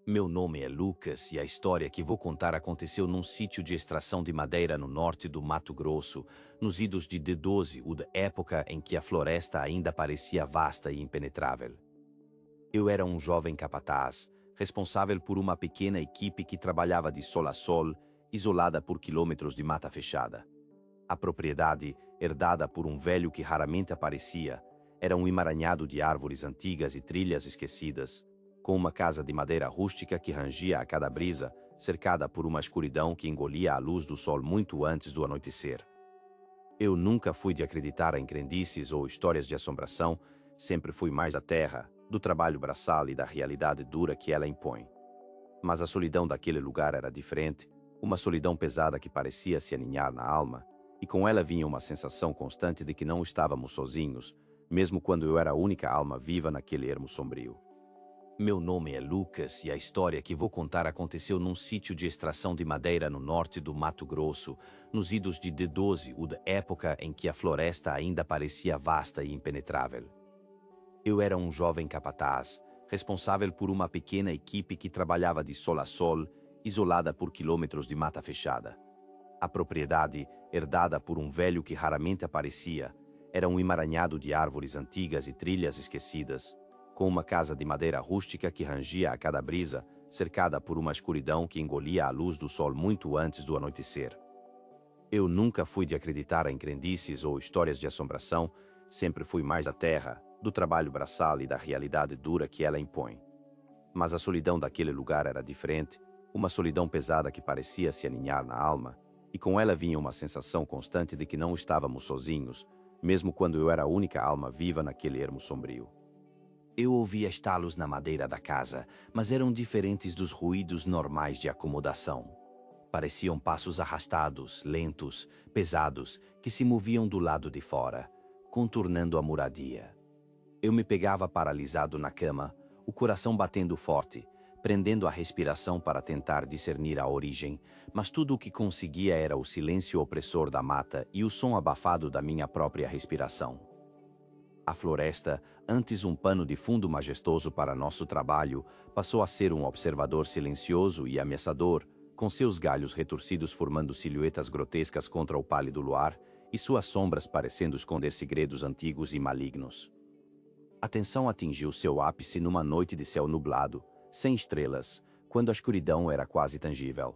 Meu nome é Lucas e a história que vou contar aconteceu num sítio de extração de madeira no norte do Mato Grosso, nos idos de D12, época em que a floresta ainda parecia vasta e impenetrável. Eu era um jovem capataz, responsável por uma pequena equipe que trabalhava de sol a sol, isolada por quilômetros de mata fechada. A propriedade, herdada por um velho que raramente aparecia, era um emaranhado de árvores antigas e trilhas esquecidas, com uma casa de madeira rústica que rangia a cada brisa, cercada por uma escuridão que engolia a luz do sol muito antes do anoitecer. Eu nunca fui de acreditar em crendices ou histórias de assombração, sempre fui mais da terra, do trabalho braçal e da realidade dura que ela impõe. Mas a solidão daquele lugar era diferente, uma solidão pesada que parecia se aninhar na alma, e com ela vinha uma sensação constante de que não estávamos sozinhos, mesmo quando eu era a única alma viva naquele ermo sombrio. Meu nome é Lucas e a história que vou contar aconteceu num sítio de extração de madeira no norte do Mato Grosso, nos idos de D12, época em que a floresta ainda parecia vasta e impenetrável. Eu era um jovem capataz, responsável por uma pequena equipe que trabalhava de sol a sol, isolada por quilômetros de mata fechada. A propriedade, herdada por um velho que raramente aparecia, era um emaranhado de árvores antigas e trilhas esquecidas, com uma casa de madeira rústica que rangia a cada brisa, cercada por uma escuridão que engolia a luz do sol muito antes do anoitecer. Eu nunca fui de acreditar em crendices ou histórias de assombração, sempre fui mais da terra, do trabalho braçal e da realidade dura que ela impõe. Mas a solidão daquele lugar era diferente, uma solidão pesada que parecia se aninhar na alma, e com ela vinha uma sensação constante de que não estávamos sozinhos, mesmo quando eu era a única alma viva naquele ermo sombrio. Eu ouvia estalos na madeira da casa, mas eram diferentes dos ruídos normais de acomodação. Pareciam passos arrastados, lentos, pesados, que se moviam do lado de fora, contornando a moradia. Eu me pegava paralisado na cama, o coração batendo forte, prendendo a respiração para tentar discernir a origem, mas tudo o que conseguia era o silêncio opressor da mata e o som abafado da minha própria respiração. A floresta, antes um pano de fundo majestoso para nosso trabalho, passou a ser um observador silencioso e ameaçador, com seus galhos retorcidos formando silhuetas grotescas contra o pálido luar e suas sombras parecendo esconder segredos antigos e malignos. A tensão atingiu seu ápice numa noite de céu nublado, sem estrelas, quando a escuridão era quase tangível.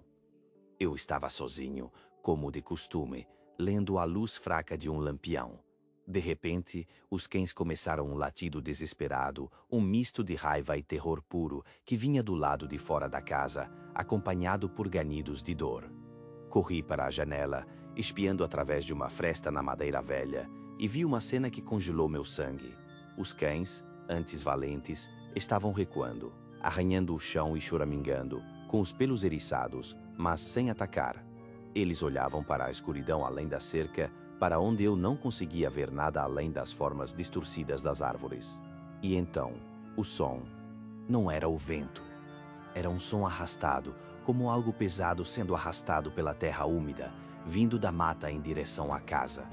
Eu estava sozinho, como de costume, lendo a luz fraca de um lampião. De repente, os cães começaram um latido desesperado, um misto de raiva e terror puro, que vinha do lado de fora da casa, acompanhado por ganidos de dor. Corri para a janela, espiando através de uma fresta na madeira velha, e vi uma cena que congelou meu sangue. Os cães, antes valentes, estavam recuando, arranhando o chão e choramingando, com os pelos eriçados, mas sem atacar. Eles olhavam para a escuridão além da cerca, para onde eu não conseguia ver nada além das formas distorcidas das árvores. E então, o som. Não era o vento. Era um som arrastado, como algo pesado sendo arrastado pela terra úmida, vindo da mata em direção à casa.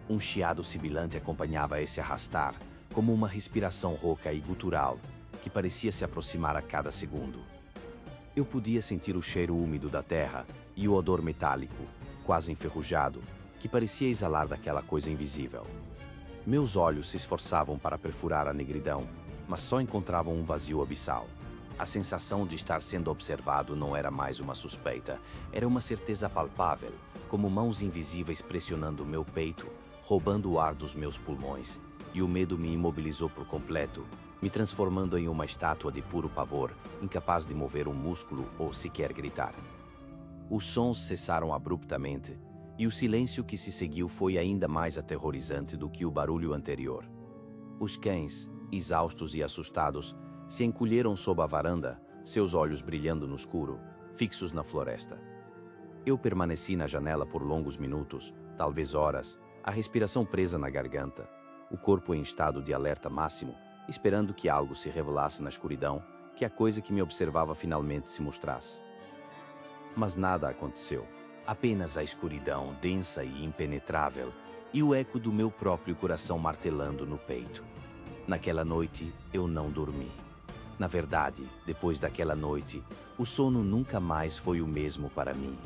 Um chiado sibilante acompanhava esse arrastar, como uma respiração rouca e gutural, que parecia se aproximar a cada segundo. Eu podia sentir o cheiro úmido da terra e o odor metálico, quase enferrujado, que parecia exalar daquela coisa invisível. Meus olhos se esforçavam para perfurar a negridão, mas só encontravam um vazio abissal. A sensação de estar sendo observado não era mais uma suspeita, era uma certeza palpável, como mãos invisíveis pressionando meu peito, roubando o ar dos meus pulmões, e o medo me imobilizou por completo, me transformando em uma estátua de puro pavor, incapaz de mover um músculo ou sequer gritar. Os sons cessaram abruptamente, e o silêncio que se seguiu foi ainda mais aterrorizante do que o barulho anterior. Os cães, exaustos e assustados, se encolheram sob a varanda, seus olhos brilhando no escuro, fixos na floresta. Eu permaneci na janela por longos minutos, talvez horas, a respiração presa na garganta, o corpo em estado de alerta máximo, esperando que algo se revelasse na escuridão, que a coisa que me observava finalmente se mostrasse. Mas nada aconteceu. Apenas a escuridão densa e impenetrável, e o eco do meu próprio coração martelando no peito. Naquela noite, eu não dormi. Na verdade, depois daquela noite, o sono nunca mais foi o mesmo para mim.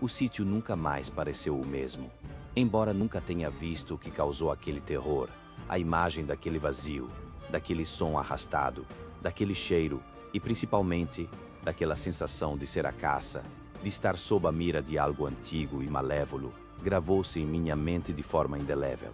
O sítio nunca mais pareceu o mesmo. Embora nunca tenha visto o que causou aquele terror, a imagem daquele vazio, daquele som arrastado, daquele cheiro e principalmente daquela sensação de ser a caça, de estar sob a mira de algo antigo e malévolo, gravou-se em minha mente de forma indelével.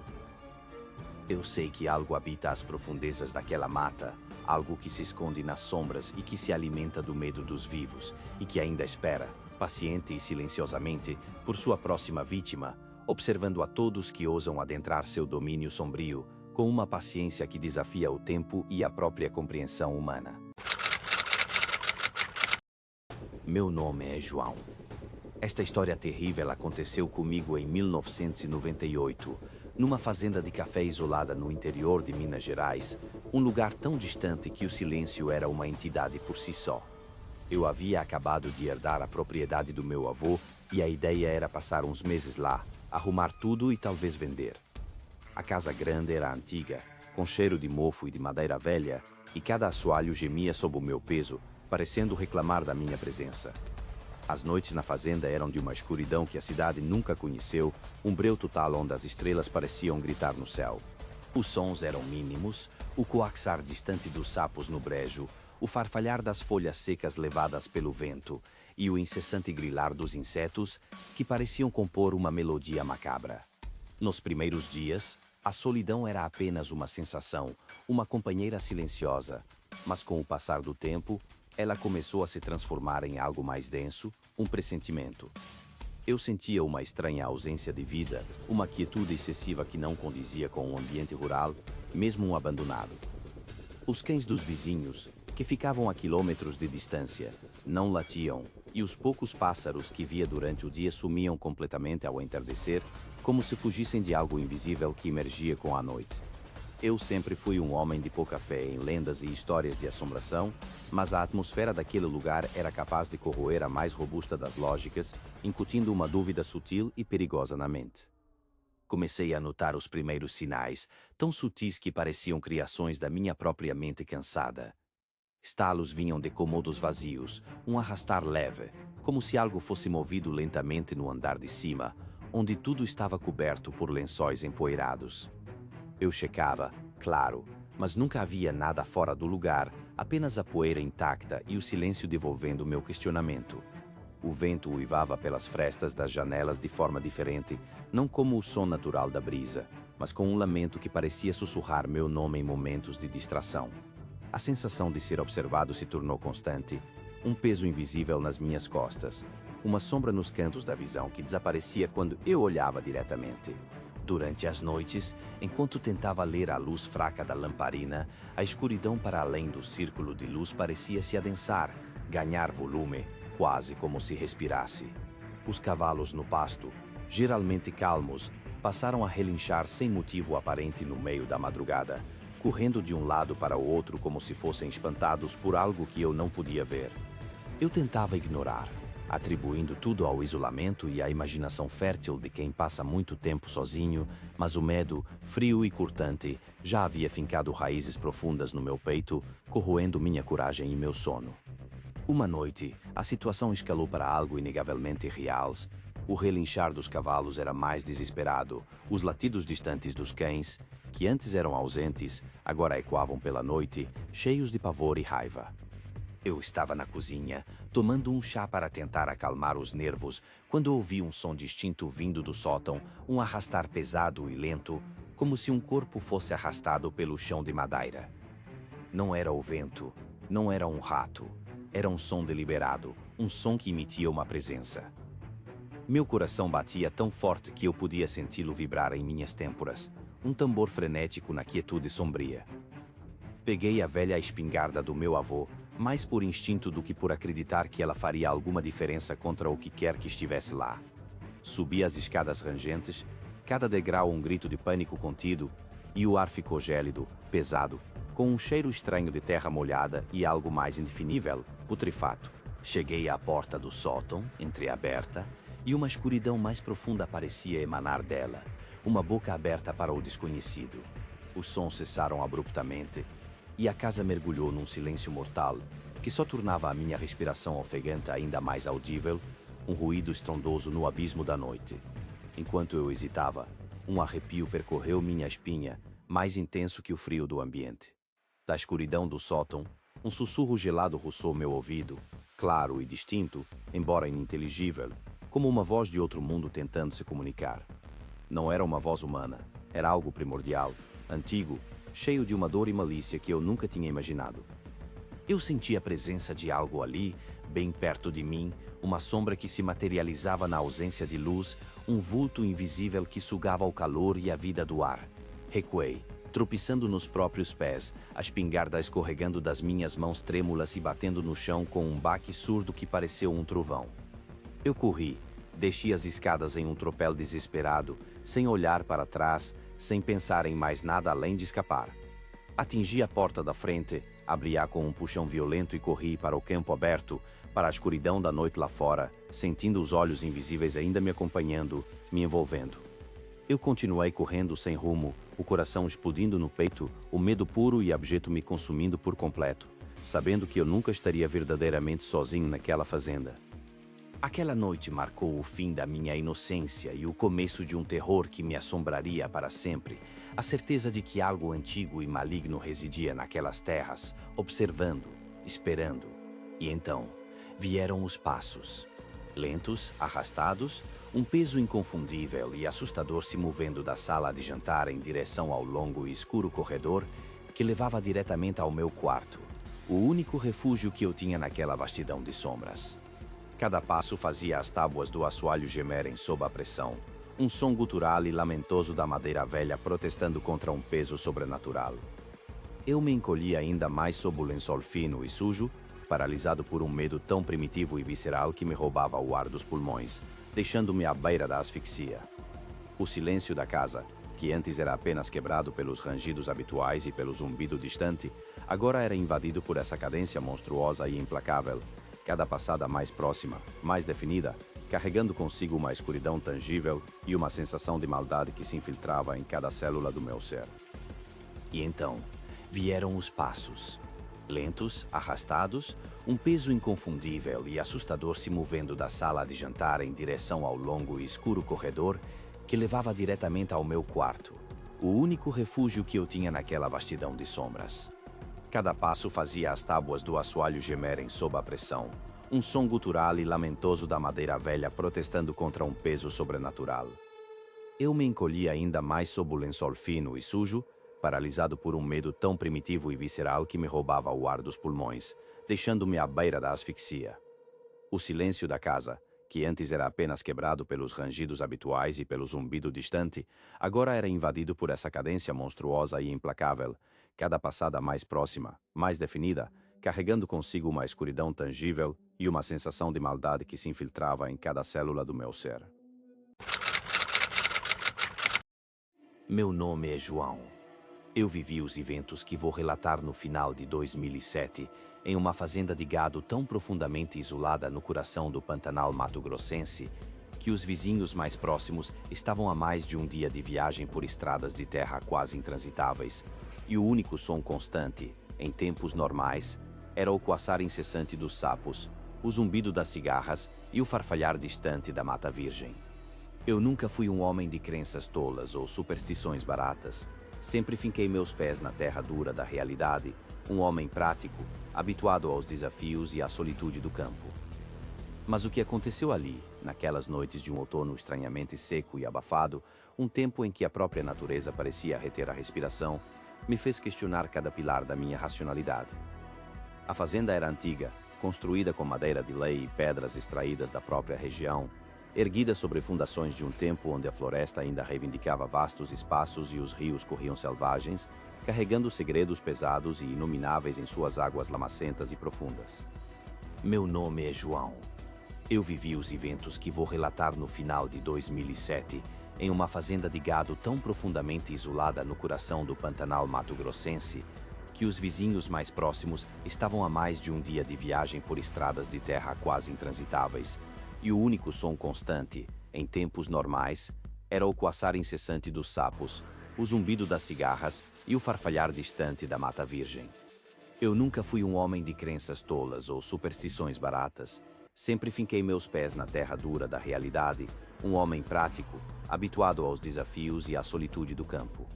Eu sei que algo habita as profundezas daquela mata, algo que se esconde nas sombras e que se alimenta do medo dos vivos, e que ainda espera, paciente e silenciosamente, por sua próxima vítima, observando a todos que ousam adentrar seu domínio sombrio, com uma paciência que desafia o tempo e a própria compreensão humana. Meu nome é João. Esta história terrível aconteceu comigo em 1998, numa fazenda de café isolada no interior de Minas Gerais, um lugar tão distante que o silêncio era uma entidade por si só. Eu havia acabado de herdar a propriedade do meu avô e a ideia era passar uns meses lá, arrumar tudo e talvez vender. A casa grande era antiga, com cheiro de mofo e de madeira velha, e cada assoalho gemia sob o meu peso, parecendo reclamar da minha presença. As noites na fazenda eram de uma escuridão que a cidade nunca conheceu, um breu total onde as estrelas pareciam gritar no céu. Os sons eram mínimos, o coaxar distante dos sapos no brejo, o farfalhar das folhas secas levadas pelo vento e o incessante grilar dos insetos que pareciam compor uma melodia macabra. Nos primeiros dias, a solidão era apenas uma sensação, uma companheira silenciosa, mas com o passar do tempo, ela começou a se transformar em algo mais denso, um pressentimento. Eu sentia uma estranha ausência de vida, uma quietude excessiva que não condizia com o ambiente rural, mesmo um abandonado. Os cães dos vizinhos, que ficavam a quilômetros de distância, não latiam, e os poucos pássaros que via durante o dia sumiam completamente ao entardecer, como se fugissem de algo invisível que emergia com a noite. Eu sempre fui um homem de pouca fé em lendas e histórias de assombração, mas a atmosfera daquele lugar era capaz de corroer a mais robusta das lógicas, incutindo uma dúvida sutil e perigosa na mente. Comecei a notar os primeiros sinais, tão sutis que pareciam criações da minha própria mente cansada. Estalos vinham de cômodos vazios, um arrastar leve, como se algo fosse movido lentamente no andar de cima, onde tudo estava coberto por lençóis empoeirados. Eu checava, claro, mas nunca havia nada fora do lugar, apenas a poeira intacta e o silêncio devolvendo meu questionamento. O vento uivava pelas frestas das janelas de forma diferente, não como o som natural da brisa, mas com um lamento que parecia sussurrar meu nome em momentos de distração. A sensação de ser observado se tornou constante, um peso invisível nas minhas costas, uma sombra nos cantos da visão que desaparecia quando eu olhava diretamente. Durante as noites, enquanto tentava ler a luz fraca da lamparina, a escuridão para além do círculo de luz parecia se adensar, ganhar volume, quase como se respirasse. Os cavalos no pasto, geralmente calmos, passaram a relinchar sem motivo aparente no meio da madrugada, correndo de um lado para o outro como se fossem espantados por algo que eu não podia ver. Eu tentava ignorar, atribuindo tudo ao isolamento e à imaginação fértil de quem passa muito tempo sozinho, mas o medo, frio e cortante, já havia fincado raízes profundas no meu peito, corroendo minha coragem e meu sono. Uma noite, a situação escalou para algo inegavelmente real. O relinchar dos cavalos era mais desesperado, os latidos distantes dos cães, que antes eram ausentes, agora ecoavam pela noite, cheios de pavor e raiva. Eu estava na cozinha, tomando um chá para tentar acalmar os nervos, quando ouvi um som distinto vindo do sótão, um arrastar pesado e lento, como se um corpo fosse arrastado pelo chão de madeira. Não era o vento, não era um rato, era um som deliberado, um som que emitia uma presença. Meu coração batia tão forte que eu podia senti-lo vibrar em minhas têmporas, um tambor frenético na quietude sombria. Peguei a velha espingarda do meu avô, mais por instinto do que por acreditar que ela faria alguma diferença contra o que quer que estivesse lá. Subi as escadas rangentes, cada degrau um grito de pânico contido, e o ar ficou gélido, pesado, com um cheiro estranho de terra molhada e algo mais indefinível, putrefato. Cheguei à porta do sótão, entreaberta, e uma escuridão mais profunda parecia emanar dela, uma boca aberta para o desconhecido. Os sons cessaram abruptamente, e a casa mergulhou num silêncio mortal, que só tornava a minha respiração ofegante ainda mais audível, um ruído estrondoso no abismo da noite. Enquanto eu hesitava, um arrepio percorreu minha espinha, mais intenso que o frio do ambiente. Da escuridão do sótão, um sussurro gelado roçou meu ouvido, claro e distinto, embora ininteligível, como uma voz de outro mundo tentando se comunicar. Não era uma voz humana, era algo primordial, antigo, cheio de uma dor e malícia que eu nunca tinha imaginado. Eu senti a presença de algo ali, bem perto de mim, uma sombra que se materializava na ausência de luz, um vulto invisível que sugava o calor e a vida do ar. Recuei, tropeçando nos próprios pés, a espingarda escorregando das minhas mãos trêmulas e batendo no chão com um baque surdo que pareceu um trovão. Eu corri, desci as escadas em um tropel desesperado, sem olhar para trás, sem pensar em mais nada além de escapar. Atingi a porta da frente, abri-a com um puxão violento e corri para o campo aberto, para a escuridão da noite lá fora, sentindo os olhos invisíveis ainda me acompanhando, me envolvendo. Eu continuei correndo sem rumo, o coração explodindo no peito, o medo puro e abjeto me consumindo por completo, sabendo que eu nunca estaria verdadeiramente sozinho naquela fazenda. Aquela noite marcou o fim da minha inocência e o começo de um terror que me assombraria para sempre, a certeza de que algo antigo e maligno residia naquelas terras, observando, esperando. E então, vieram os passos. Lentos, arrastados, um peso inconfundível e assustador se movendo da sala de jantar em direção ao longo e escuro corredor que levava diretamente ao meu quarto, o único refúgio que eu tinha naquela vastidão de sombras. Cada passo fazia as tábuas do assoalho gemerem sob a pressão, um som gutural e lamentoso da madeira velha protestando contra um peso sobrenatural. Eu me encolhi ainda mais sob o lençol fino e sujo, paralisado por um medo tão primitivo e visceral que me roubava o ar dos pulmões, deixando-me à beira da asfixia. O silêncio da casa, que antes era apenas quebrado pelos rangidos habituais e pelo zumbido distante, agora era invadido por essa cadência monstruosa e implacável, cada passada mais próxima, mais definida, carregando consigo uma escuridão tangível e uma sensação de maldade que se infiltrava em cada célula do meu ser. E então, vieram os passos. Lentos, arrastados, um peso inconfundível e assustador se movendo da sala de jantar em direção ao longo e escuro corredor que levava diretamente ao meu quarto, o único refúgio que eu tinha naquela vastidão de sombras. Cada passo fazia as tábuas do assoalho gemerem sob a pressão, um som gutural e lamentoso da madeira velha protestando contra um peso sobrenatural. Eu me encolhi ainda mais sob o lençol fino e sujo, paralisado por um medo tão primitivo e visceral que me roubava o ar dos pulmões, deixando-me à beira da asfixia. O silêncio da casa, que antes era apenas quebrado pelos rangidos habituais e pelo zumbido distante, agora era invadido por essa cadência monstruosa e implacável, cada passada mais próxima, mais definida, carregando consigo uma escuridão tangível e uma sensação de maldade que se infiltrava em cada célula do meu ser. Meu nome é João. Eu vivi os eventos que vou relatar no final de 2007, em uma fazenda de gado tão profundamente isolada no coração do Pantanal mato-grossense, que os vizinhos mais próximos estavam a mais de um dia de viagem por estradas de terra quase intransitáveis, e o único som constante, em tempos normais, era o coaçar incessante dos sapos, o zumbido das cigarras e o farfalhar distante da mata virgem. Eu nunca fui um homem de crenças tolas ou superstições baratas. Sempre finquei meus pés na terra dura da realidade, um homem prático, habituado aos desafios e à solitude do campo. Mas o que aconteceu ali, naquelas noites de um outono estranhamente seco e abafado, um tempo em que a própria natureza parecia reter a respiração, me fez questionar cada pilar da minha racionalidade. A fazenda era antiga, construída com madeira de lei e pedras extraídas da própria região, erguida sobre fundações de um tempo onde a floresta ainda reivindicava vastos espaços e os rios corriam selvagens, carregando segredos pesados e inomináveis em suas águas lamacentas e profundas. Meu nome é João. Eu vivi os eventos que vou relatar no final de 2007, em uma fazenda de gado tão profundamente isolada no coração do Pantanal mato-grossense, que os vizinhos mais próximos estavam a mais de um dia de viagem por estradas de terra quase intransitáveis, e o único som constante, em tempos normais, era o coaçar incessante dos sapos, o zumbido das cigarras e o farfalhar distante da mata virgem. Eu nunca fui um homem de crenças tolas ou superstições baratas. Sempre finquei meus pés na terra dura da realidade, um homem prático, habituado aos desafios e à solitude do campo.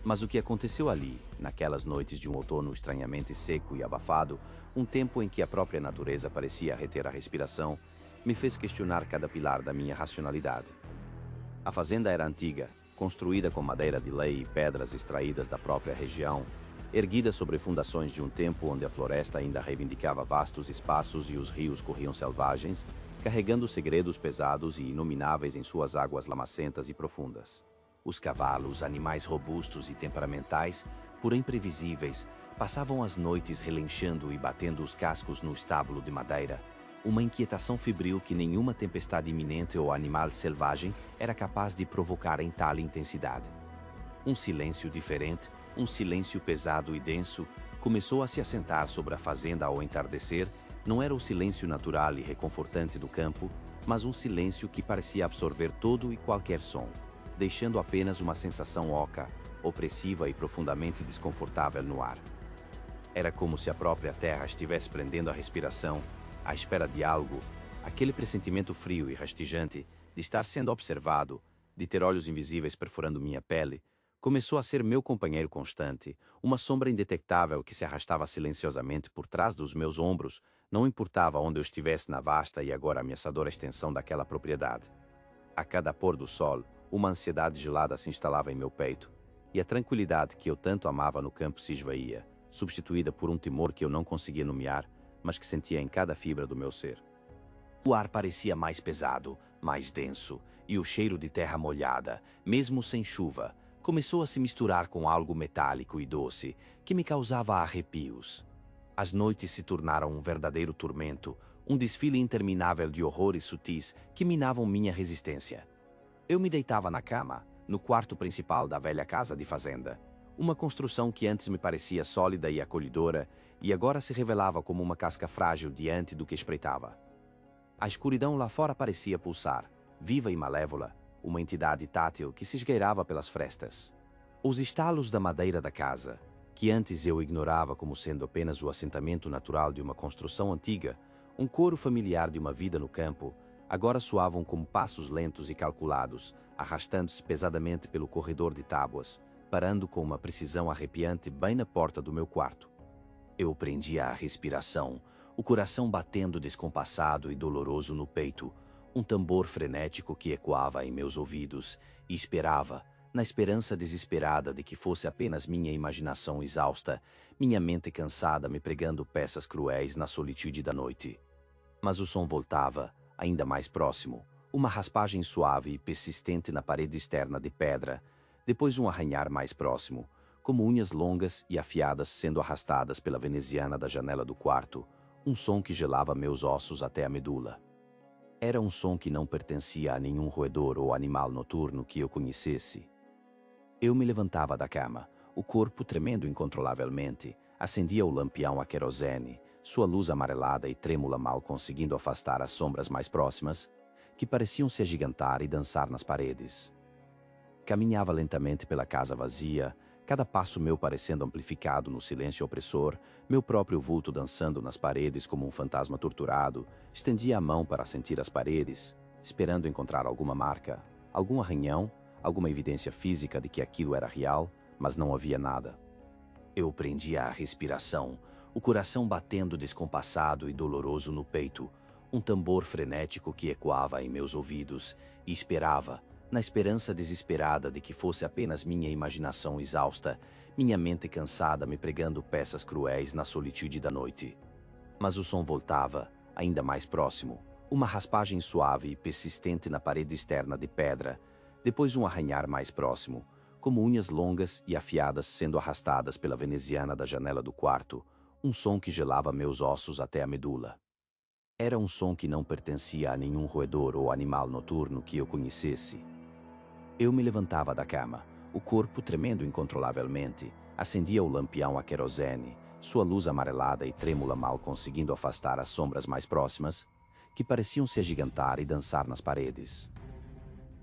Mas o que aconteceu ali, naquelas noites de um outono estranhamente seco e abafado, um tempo em que a própria natureza parecia reter a respiração, me fez questionar cada pilar da minha racionalidade. A fazenda era antiga, construída com madeira de lei e pedras extraídas da própria região, erguida sobre fundações de um tempo onde a floresta ainda reivindicava vastos espaços e os rios corriam selvagens, carregando segredos pesados e inomináveis em suas águas lamacentas e profundas. Os cavalos, animais robustos e temperamentais, porém previsíveis, passavam as noites relinchando e batendo os cascos no estábulo de madeira, uma inquietação febril que nenhuma tempestade iminente ou animal selvagem era capaz de provocar em tal intensidade. Um silêncio diferente, um silêncio pesado e denso, começou a se assentar sobre a fazenda ao entardecer. Não era o silêncio natural e reconfortante do campo, mas um silêncio que parecia absorver todo e qualquer som, deixando apenas uma sensação oca, opressiva e profundamente desconfortável no ar. Era como se a própria terra estivesse prendendo a respiração, à espera de algo, aquele pressentimento frio e rastejante de estar sendo observado, de ter olhos invisíveis perfurando minha pele, começou a ser meu companheiro constante, uma sombra indetectável que se arrastava silenciosamente por trás dos meus ombros, não importava onde eu estivesse na vasta e agora ameaçadora extensão daquela propriedade. A cada pôr do sol, uma ansiedade gelada se instalava em meu peito, e a tranquilidade que eu tanto amava no campo se esvaía, substituída por um temor que eu não conseguia nomear, mas que sentia em cada fibra do meu ser. O ar parecia mais pesado, mais denso, e o cheiro de terra molhada, mesmo sem chuva, começou a se misturar com algo metálico e doce, que me causava arrepios. As noites se tornaram um verdadeiro tormento, um desfile interminável de horrores sutis que minavam minha resistência. Eu me deitava na cama, no quarto principal da velha casa de fazenda, uma construção que antes me parecia sólida e acolhedora, e agora se revelava como uma casca frágil diante do que espreitava. A escuridão lá fora parecia pulsar, viva e malévola, uma entidade tátil que se esgueirava pelas frestas. Os estalos da madeira da casa, que antes eu ignorava como sendo apenas o assentamento natural de uma construção antiga, um coro familiar de uma vida no campo, agora soavam como passos lentos e calculados, arrastando-se pesadamente pelo corredor de tábuas, parando com uma precisão arrepiante bem na porta do meu quarto. Eu prendia a respiração, o coração batendo descompassado e doloroso no peito, um tambor frenético que ecoava em meus ouvidos, e esperava, na esperança desesperada de que fosse apenas minha imaginação exausta, minha mente cansada me pregando peças cruéis na solitude da noite. Mas o som voltava, ainda mais próximo, uma raspagem suave e persistente na parede externa de pedra, depois um arranhar mais próximo, como unhas longas e afiadas sendo arrastadas pela veneziana da janela do quarto, um som que gelava meus ossos até a medula. Era um som que não pertencia a nenhum roedor ou animal noturno que eu conhecesse. Eu me levantava da cama, o corpo tremendo incontrolavelmente, acendia o lampião a querosene, sua luz amarelada e trêmula mal conseguindo afastar as sombras mais próximas, que pareciam se agigantar e dançar nas paredes. Caminhava lentamente pela casa vazia, cada passo meu parecendo amplificado no silêncio opressor, meu próprio vulto dançando nas paredes como um fantasma torturado. Estendia a mão para sentir as paredes, esperando encontrar alguma marca, algum arranhão, alguma evidência física de que aquilo era real, mas não havia nada. Eu prendia a respiração, o coração batendo descompassado e doloroso no peito, um tambor frenético que ecoava em meus ouvidos, e esperava, na esperança desesperada de que fosse apenas minha imaginação exausta, minha mente cansada me pregando peças cruéis na solitude da noite. Mas o som voltava, ainda mais próximo, uma raspagem suave e persistente na parede externa de pedra, depois um arranhar mais próximo, como unhas longas e afiadas sendo arrastadas pela veneziana da janela do quarto, um som que gelava meus ossos até a medula. Era um som que não pertencia a nenhum roedor ou animal noturno que eu conhecesse. Eu me levantava da cama, o corpo tremendo incontrolavelmente, acendia o lampião a querosene, sua luz amarelada e trêmula mal conseguindo afastar as sombras mais próximas, que pareciam se agigantar e dançar nas paredes.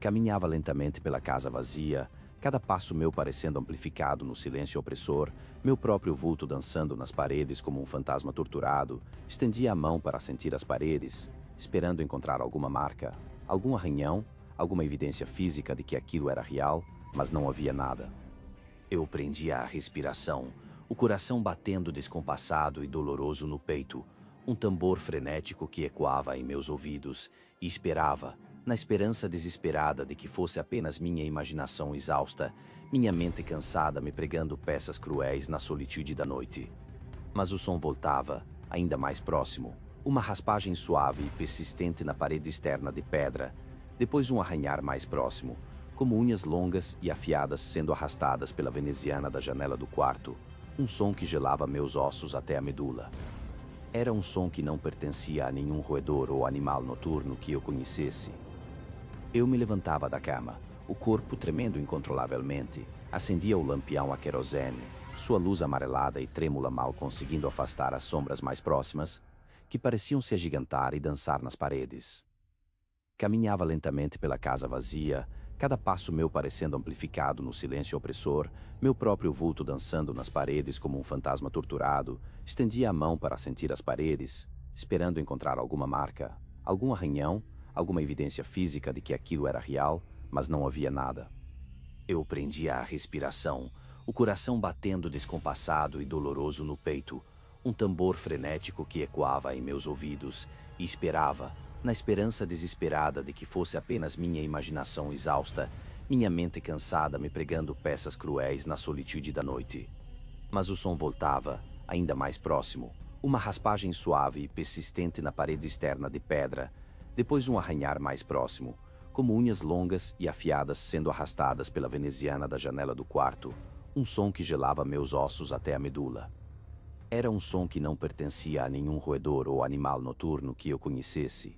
Caminhava lentamente pela casa vazia, cada passo meu parecendo amplificado no silêncio opressor, meu próprio vulto dançando nas paredes como um fantasma torturado. Estendia a mão para sentir as paredes, esperando encontrar alguma marca, algum arranhão, alguma evidência física de que aquilo era real, mas não havia nada. Eu prendia a respiração, o coração batendo descompassado e doloroso no peito, um tambor frenético que ecoava em meus ouvidos, e esperava, na esperança desesperada de que fosse apenas minha imaginação exausta, minha mente cansada me pregando peças cruéis na solitude da noite. Mas o som voltava, ainda mais próximo, uma raspagem suave e persistente na parede externa de pedra, depois um arranhar mais próximo, como unhas longas e afiadas sendo arrastadas pela veneziana da janela do quarto, um som que gelava meus ossos até a medula. Era um som que não pertencia a nenhum roedor ou animal noturno que eu conhecesse. Eu me levantava da cama, o corpo tremendo incontrolavelmente, acendia o lampião a querosene, sua luz amarelada e trêmula mal conseguindo afastar as sombras mais próximas, que pareciam se agigantar e dançar nas paredes. Caminhava lentamente pela casa vazia, cada passo meu parecendo amplificado no silêncio opressor, meu próprio vulto dançando nas paredes como um fantasma torturado. Estendia a mão para sentir as paredes, esperando encontrar alguma marca, algum arranhão, alguma evidência física de que aquilo era real, mas não havia nada. Eu prendia a respiração, o coração batendo descompassado e doloroso no peito, um tambor frenético que ecoava em meus ouvidos, e esperava, na esperança desesperada de que fosse apenas minha imaginação exausta, minha mente cansada me pregando peças cruéis na solitude da noite. Mas o som voltava, ainda mais próximo, uma raspagem suave e persistente na parede externa de pedra, depois um arranhar mais próximo, como unhas longas e afiadas sendo arrastadas pela veneziana da janela do quarto, um som que gelava meus ossos até a medula. Era um som que não pertencia a nenhum roedor ou animal noturno que eu conhecesse.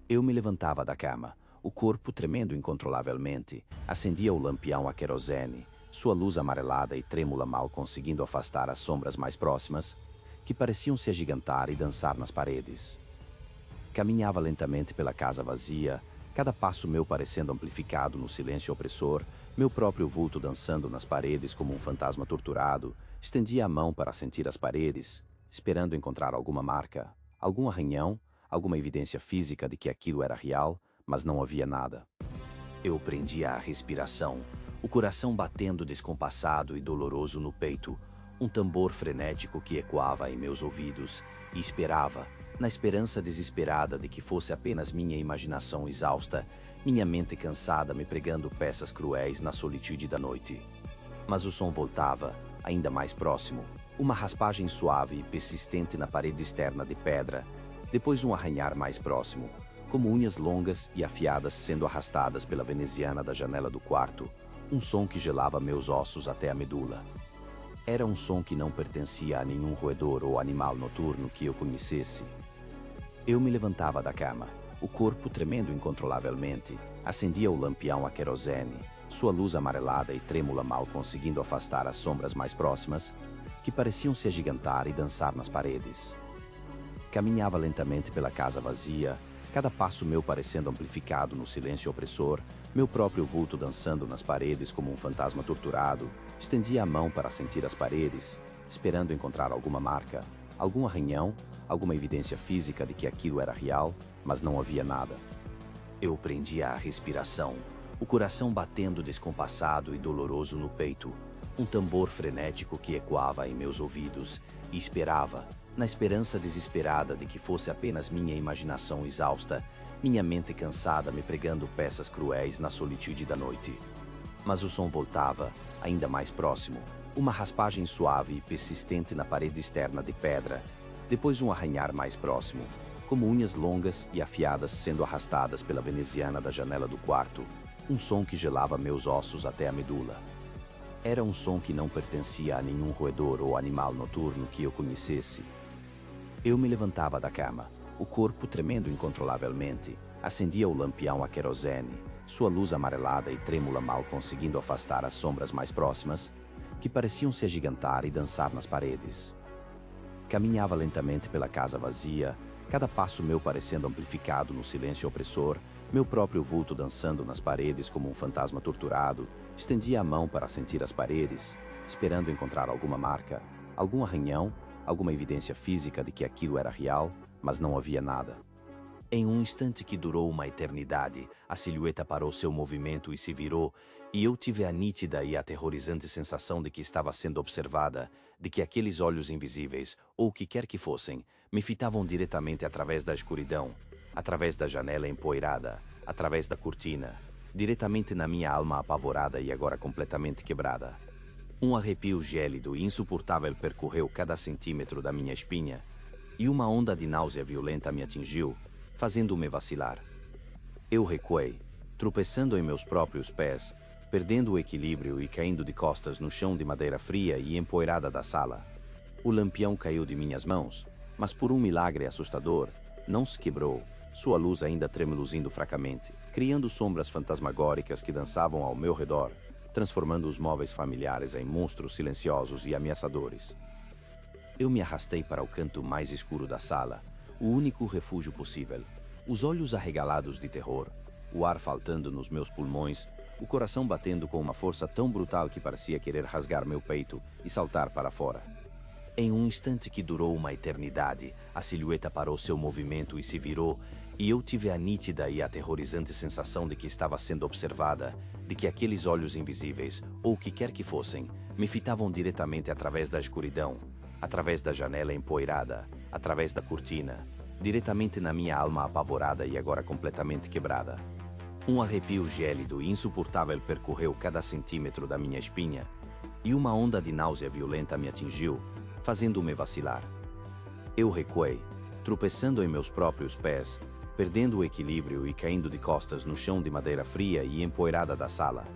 Eu me levantava da cama, o corpo tremendo incontrolavelmente, acendia o lampião a querosene, sua luz amarelada e trêmula mal conseguindo afastar as sombras mais próximas, que pareciam se agigantar e dançar nas paredes. Caminhava lentamente pela casa vazia, cada passo meu parecendo amplificado no silêncio opressor, meu próprio vulto dançando nas paredes como um fantasma torturado. Estendia a mão para sentir as paredes, esperando encontrar alguma marca, algum arranhão, alguma evidência física de que aquilo era real, mas não havia nada. Eu prendia a respiração, o coração batendo descompassado e doloroso no peito, um tambor frenético que ecoava em meus ouvidos, e esperava, na esperança desesperada de que fosse apenas minha imaginação exausta, minha mente cansada me pregando peças cruéis na solitude da noite. Mas o som voltava, ainda mais próximo, uma raspagem suave e persistente na parede externa de pedra, depois um arranhar mais próximo, como unhas longas e afiadas sendo arrastadas pela veneziana da janela do quarto, um som que gelava meus ossos até a medula. Era um som que não pertencia a nenhum roedor ou animal noturno que eu conhecesse. Eu me levantava da cama, o corpo tremendo incontrolavelmente, acendia o lampião a querosene, sua luz amarelada e trêmula mal conseguindo afastar as sombras mais próximas, que pareciam se agigantar e dançar nas paredes. Caminhava lentamente pela casa vazia, cada passo meu parecendo amplificado no silêncio opressor, meu próprio vulto dançando nas paredes como um fantasma torturado. Estendia a mão para sentir as paredes, esperando encontrar alguma marca, algum arranhão, alguma evidência física de que aquilo era real, mas não havia nada. Eu prendia a respiração, o coração batendo descompassado e doloroso no peito, um tambor frenético que ecoava em meus ouvidos, e esperava, na esperança desesperada de que fosse apenas minha imaginação exausta, minha mente cansada me pregando peças cruéis na solitude da noite. Mas o som voltava, ainda mais próximo, uma raspagem suave e persistente na parede externa de pedra, depois um arranhar mais próximo, como unhas longas e afiadas sendo arrastadas pela veneziana da janela do quarto, um som que gelava meus ossos até a medula. Era um som que não pertencia a nenhum roedor ou animal noturno que eu conhecesse. Eu me levantava da cama, o corpo tremendo incontrolavelmente, acendia o lampião a querosene, sua luz amarelada e trêmula mal conseguindo afastar as sombras mais próximas, que pareciam se agigantar e dançar nas paredes. Caminhava lentamente pela casa vazia, cada passo meu parecendo amplificado no silêncio opressor, meu próprio vulto dançando nas paredes como um fantasma torturado. Estendi a mão para sentir as paredes, esperando encontrar alguma marca, algum arranhão, alguma evidência física de que aquilo era real, mas não havia nada. Em um instante que durou uma eternidade, a silhueta parou seu movimento e se virou, e eu tive a nítida e aterrorizante sensação de que estava sendo observada, de que aqueles olhos invisíveis, ou o que quer que fossem, me fitavam diretamente através da escuridão, através da janela empoeirada, através da cortina, diretamente na minha alma apavorada e agora completamente quebrada. Um arrepio gélido e insuportável percorreu cada centímetro da minha espinha, e uma onda de náusea violenta me atingiu, fazendo-me vacilar. Eu recuei, tropeçando em meus próprios pés, perdendo o equilíbrio e caindo de costas no chão de madeira fria e empoeirada da sala. O lampião caiu de minhas mãos, mas por um milagre assustador, não se quebrou, sua luz ainda tremeluzindo fracamente, criando sombras fantasmagóricas que dançavam ao meu redor, transformando os móveis familiares em monstros silenciosos e ameaçadores. Eu me arrastei para o canto mais escuro da sala, o único refúgio possível, os olhos arregalados de terror, o ar faltando nos meus pulmões, o coração batendo com uma força tão brutal que parecia querer rasgar meu peito e saltar para fora. Em um instante que durou uma eternidade, a silhueta parou seu movimento e se virou, e eu tive a nítida e aterrorizante sensação de que estava sendo observada, de que aqueles olhos invisíveis, ou o que quer que fossem, me fitavam diretamente através da escuridão, através da janela empoeirada, através da cortina, diretamente na minha alma apavorada e agora completamente quebrada. Um arrepio gélido e insuportável percorreu cada centímetro da minha espinha, e uma onda de náusea violenta me atingiu, fazendo-me vacilar. Eu recuei, tropeçando em meus próprios pés, perdendo o equilíbrio e caindo de costas no chão de madeira fria e empoeirada da sala.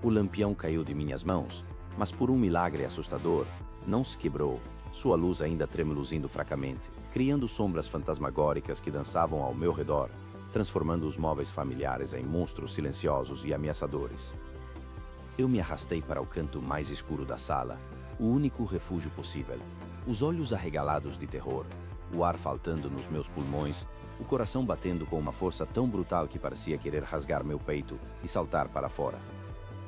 O lampião caiu de minhas mãos, mas por um milagre assustador, não se quebrou, sua luz ainda tremeluzindo fracamente, criando sombras fantasmagóricas que dançavam ao meu redor, transformando os móveis familiares em monstros silenciosos e ameaçadores. Eu me arrastei para o canto mais escuro da sala, o único refúgio possível, os olhos arregalados de terror, o ar faltando nos meus pulmões, o coração batendo com uma força tão brutal que parecia querer rasgar meu peito e saltar para fora.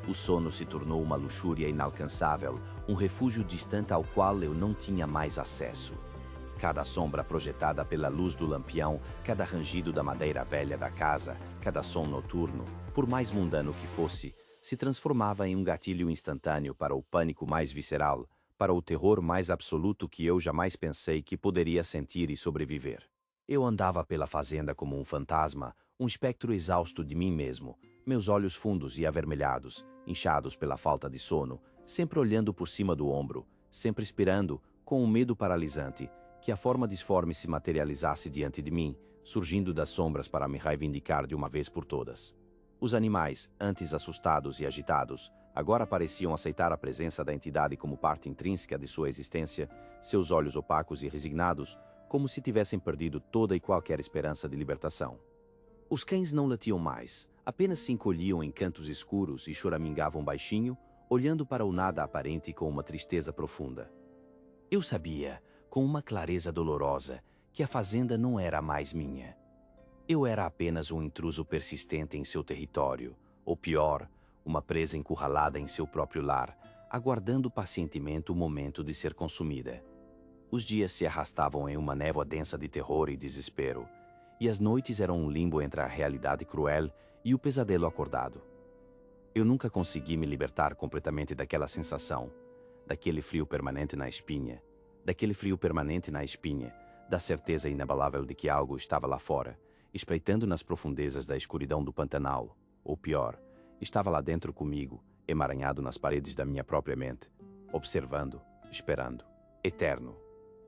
O sono se tornou uma luxúria inalcançável, um refúgio distante ao qual eu não tinha mais acesso. Cada sombra projetada pela luz do lampião, cada rangido da madeira velha da casa, cada som noturno, por mais mundano que fosse, se transformava em um gatilho instantâneo para o pânico mais visceral, para o terror mais absoluto que eu jamais pensei que poderia sentir e sobreviver. Eu andava pela fazenda como um fantasma, um espectro exausto de mim mesmo, meus olhos fundos e avermelhados, inchados pela falta de sono, sempre olhando por cima do ombro, sempre esperando, com um medo paralisante, que a forma disforme se materializasse diante de mim, surgindo das sombras para me reivindicar de uma vez por todas. Os animais, antes assustados e agitados, agora pareciam aceitar a presença da entidade como parte intrínseca de sua existência, seus olhos opacos e resignados, como se tivessem perdido toda e qualquer esperança de libertação. Os cães não latiam mais, apenas se encolhiam em cantos escuros e choramingavam baixinho, olhando para o nada aparente com uma tristeza profunda. Eu sabia, com uma clareza dolorosa, que a fazenda não era mais minha. Eu era apenas um intruso persistente em seu território, ou pior, uma presa encurralada em seu próprio lar, aguardando pacientemente o momento de ser consumida. Os dias se arrastavam em uma névoa densa de terror e desespero, e as noites eram um limbo entre a realidade cruel e o pesadelo acordado. Eu nunca consegui me libertar completamente daquela sensação, daquele frio permanente na espinha, da certeza inabalável de que algo estava lá fora, espreitando nas profundezas da escuridão do Pantanal, ou pior, estava lá dentro comigo, emaranhado nas paredes da minha própria mente, observando, esperando, eterno.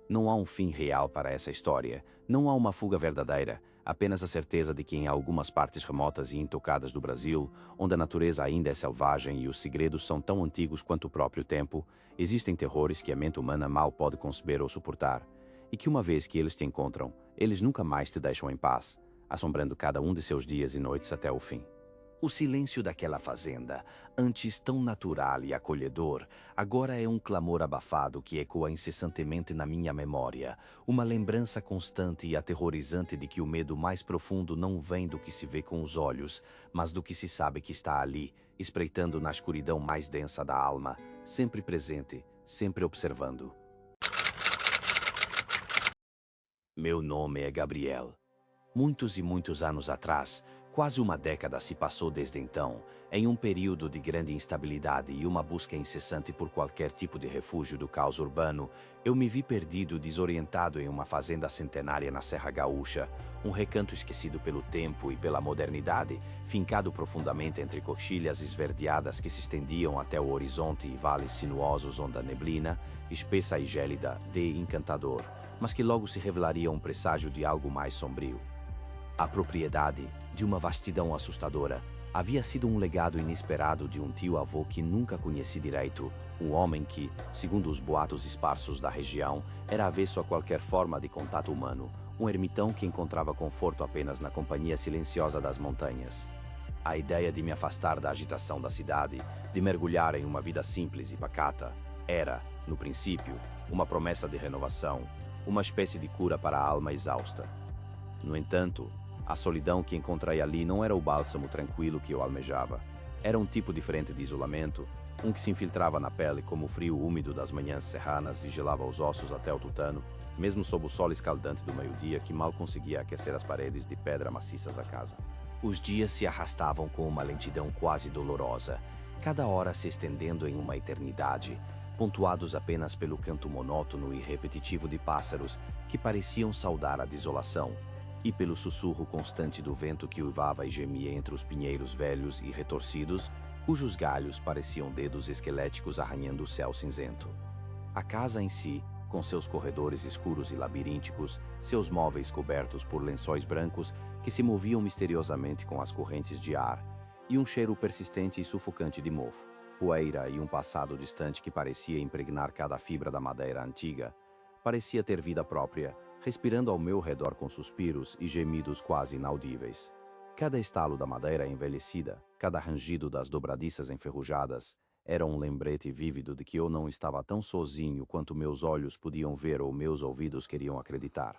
Não há um fim real para essa história, não há uma fuga verdadeira, apenas a certeza de que em algumas partes remotas e intocadas do Brasil, onde a natureza ainda é selvagem e os segredos são tão antigos quanto o próprio tempo, existem terrores que a mente humana mal pode conceber ou suportar, e que uma vez que eles te encontram, eles nunca mais te deixam em paz, assombrando cada um de seus dias e noites até o fim. O silêncio daquela fazenda, antes tão natural e acolhedor, agora é um clamor abafado que ecoa incessantemente na minha memória, uma lembrança constante e aterrorizante de que o medo mais profundo não vem do que se vê com os olhos, mas do que se sabe que está ali, espreitando na escuridão mais densa da alma, sempre presente, sempre observando. Meu nome é Gabriel. Muitos e muitos anos atrás, quase uma década se passou desde então, em um período de grande instabilidade e uma busca incessante por qualquer tipo de refúgio do caos urbano, eu me vi perdido, desorientado em uma fazenda centenária na Serra Gaúcha, um recanto esquecido pelo tempo e pela modernidade, fincado profundamente entre coxilhas esverdeadas que se estendiam até o horizonte e vales sinuosos onde a neblina, espessa e gélida, de encantador, mas que logo se revelaria um presságio de algo mais sombrio. A propriedade, de uma vastidão assustadora, havia sido um legado inesperado de um tio-avô que nunca conheci direito, um homem que, segundo os boatos esparsos da região, era avesso a qualquer forma de contato humano, um ermitão que encontrava conforto apenas na companhia silenciosa das montanhas. A ideia de me afastar da agitação da cidade, de mergulhar em uma vida simples e pacata, era, no princípio, uma promessa de renovação, uma espécie de cura para a alma exausta. No entanto, a solidão que encontrei ali não era o bálsamo tranquilo que eu almejava. Era um tipo diferente de isolamento, um que se infiltrava na pele como o frio úmido das manhãs serranas e gelava os ossos até o tutano, mesmo sob o sol escaldante do meio-dia que mal conseguia aquecer as paredes de pedra maciças da casa. Os dias se arrastavam com uma lentidão quase dolorosa, cada hora se estendendo em uma eternidade, pontuados apenas pelo canto monótono e repetitivo de pássaros que pareciam saudar a desolação, e pelo sussurro constante do vento que uivava e gemia entre os pinheiros velhos e retorcidos, cujos galhos pareciam dedos esqueléticos arranhando o céu cinzento. A casa em si, com seus corredores escuros e labirínticos, seus móveis cobertos por lençóis brancos que se moviam misteriosamente com as correntes de ar, e um cheiro persistente e sufocante de mofo, poeira e um passado distante que parecia impregnar cada fibra da madeira antiga, parecia ter vida própria, respirando ao meu redor com suspiros e gemidos quase inaudíveis. Cada estalo da madeira envelhecida, cada rangido das dobradiças enferrujadas, era um lembrete vívido de que eu não estava tão sozinho quanto meus olhos podiam ver ou meus ouvidos queriam acreditar.